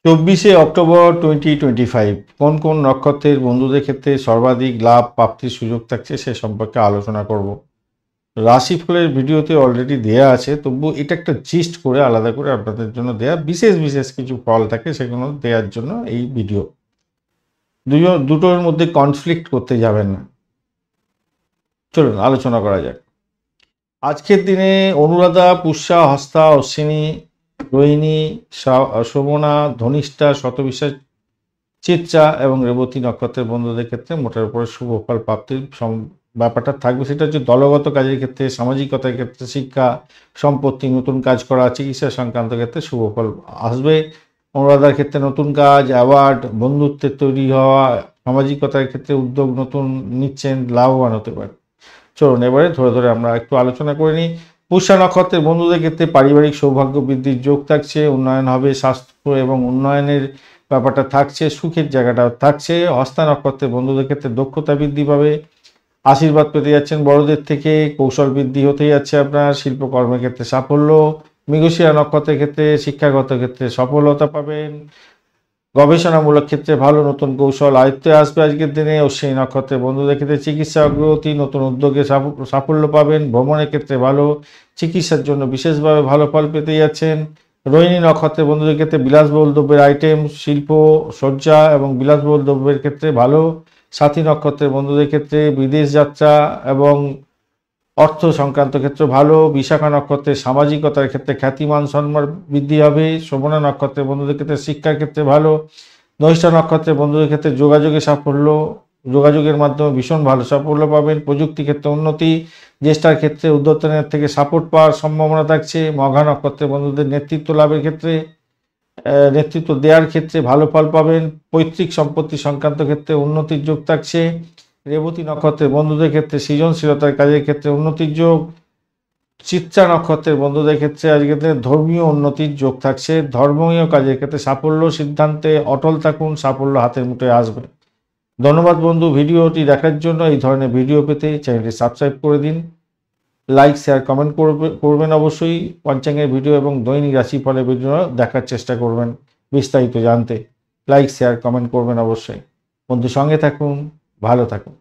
24 October 2025 কোন কোন নক্ষত্রের বন্ধুদের ক্ষেত্রে সর্বাধিক লাভ প্রাপ্তির সুযোগ থাকছে সে সম্পর্কে আলোচনা করব। রাশিফলের ভিডিওতে অলরেডি দেয়া আছে, তবু এটা একটা জিস্ট করে আলাদা করে আপনাদের জন্য দেয়া বিশেষ বিশেষ কিছু ফল থাকে সেগুলো দেওয়ার জন্য এই ভিডিও। দুটোর মধ্যে কনফ্লিক্ট করতে যাবেন না। চলুন আলোচনা করা যাক। আজকের দিনে অনুরাধা, পুষ্যা, হস্তা, অশ্বিনী, রোহিণী, শোভনা, ধনিষ্ঠা, শতবিশ্বাস, চিত্রা এবং রেবতী নক্ষত্রের বন্ধুদের ক্ষেত্রে মোটের উপরে শুভ ফল প্রাপ্তির ব্যাপারটা থাকবে। সেটা হচ্ছে দলগত কাজের ক্ষেত্রে, সামাজিকতার ক্ষেত্রে, শিক্ষা, সম্পত্তি, নতুন কাজ করা, চিকিৎসা সংক্রান্ত ক্ষেত্রে শুভ ফল আসবে। অনুরাধার ক্ষেত্রে নতুন কাজ, অ্যাওয়ার্ড, বন্ধুত্বের তৈরি হওয়া, সামাজিকতার ক্ষেত্রে উদ্যোগ নতুন নিচ্ছেন, লাভবান হতে পারে। চলুন এবারে ধরে ধরে আমরা একটু আলোচনা করে নিই। পুষ্যা নক্ষত্রের বন্ধুদের ক্ষেত্রে পারিবারিক সৌভাগ্য বৃদ্ধির যোগ থাকছে, উন্নয়ন হবে, স্বাস্থ্য এবং উন্নয়নের ব্যাপারটা থাকছে, সুখের জায়গাটা থাকছে। হস্তা নক্ষত্রের বন্ধুদের ক্ষেত্রে দক্ষতা বৃদ্ধি পাবে, আশীর্বাদ পেতে যাচ্ছেন বড়দের থেকে, কৌশল বৃদ্ধি হতে যাচ্ছে আপনার, শিল্পকর্মের ক্ষেত্রে সাফল্য। মৃগশিরা নক্ষত্রের ক্ষেত্রে শিক্ষাগত ক্ষেত্রে সফলতা পাবেন, গবেষণামূলক ক্ষেত্রে ভালো নতুন কৌশল আয়ত্তে আসবে আজকের দিনে। অশ্বিনী নক্ষত্রের বন্ধুদের ক্ষেত্রে চিকিৎসা অগ্রগতি, নতুন উদ্যোগে সাফল্য পাবেন, ভ্রমণের ক্ষেত্রে ভালো, চিকিৎসার জন্য বিশেষভাবে ভালো ফল পেতে যাচ্ছেন। রোহিণী নক্ষত্রের বন্ধুদের ক্ষেত্রে বিলাসবহুল দ্রব্যের আইটেম, শিল্প, সজ্জা এবং বিলাসবহুল দ্রব্যের ক্ষেত্রে ভালো। সাথী নক্ষত্রের বন্ধুদের ক্ষেত্রে বিদেশ যাত্রা এবং অর্থ সংক্রান্ত ক্ষেত্রে ভালো। বিশাখা নক্ষত্রের সামাজিকতার ক্ষেত্রে খ্যাতিমান সম্মান বৃদ্ধি হবে। শোভনা নক্ষত্রের বন্ধুদের ক্ষেত্রে শিক্ষার ক্ষেত্রে ভালো। ধনিষ্ঠা নক্ষত্রের বন্ধুদের ক্ষেত্রে যোগাযোগে সাফল্য, যোগাযোগের মাধ্যমে ভীষণ ভালো সাফল্য পাবেন। প্রযুক্তি ক্ষেত্রে উন্নতি, জ্যেষ্ঠার ক্ষেত্রে উদ্যোক্তাদের থেকে সাপোর্ট পাওয়ার সম্ভাবনা থাকছে। মঘা নক্ষত্রের বন্ধুদের নেতৃত্ব লাভের ক্ষেত্রে, নেতৃত্ব দেওয়ার ক্ষেত্রে ভালো ফল পাবেন। পৈতৃক সম্পত্তি সংক্রান্ত ক্ষেত্রে উন্নতির যোগ থাকছে। রেবতী নক্ষত্রের বন্ধুদের ক্ষেত্রে সৃজনশীলতার কাজের ক্ষেত্রে উন্নতির যোগ। চিত্রা নক্ষত্রের বন্ধুদের ক্ষেত্রে আজকের দিনে ধর্মীয় উন্নতির যোগ থাকছে, ধর্মীয় কাজের ক্ষেত্রে সাফল্য, সিদ্ধান্তে অটল থাকুন, সাফল্য হাতের মুঠোয় আসবে। ধন্যবাদ বন্ধু ভিডিওটি দেখার জন্য। এই ধরনের ভিডিও পেতে চ্যানেলটি সাবস্ক্রাইব করে দিন, লাইক শেয়ার কমেন্ট করবেন অবশ্যই। পঞ্চাঙ্গের ভিডিও এবং দৈনিক রাশিফলের ভিডিও দেখার চেষ্টা করবেন বিস্তারিত জানতে। লাইক শেয়ার কমেন্ট করবেন অবশ্যই। বন্ধু সঙ্গে থাকুন, ভালো থাকুন।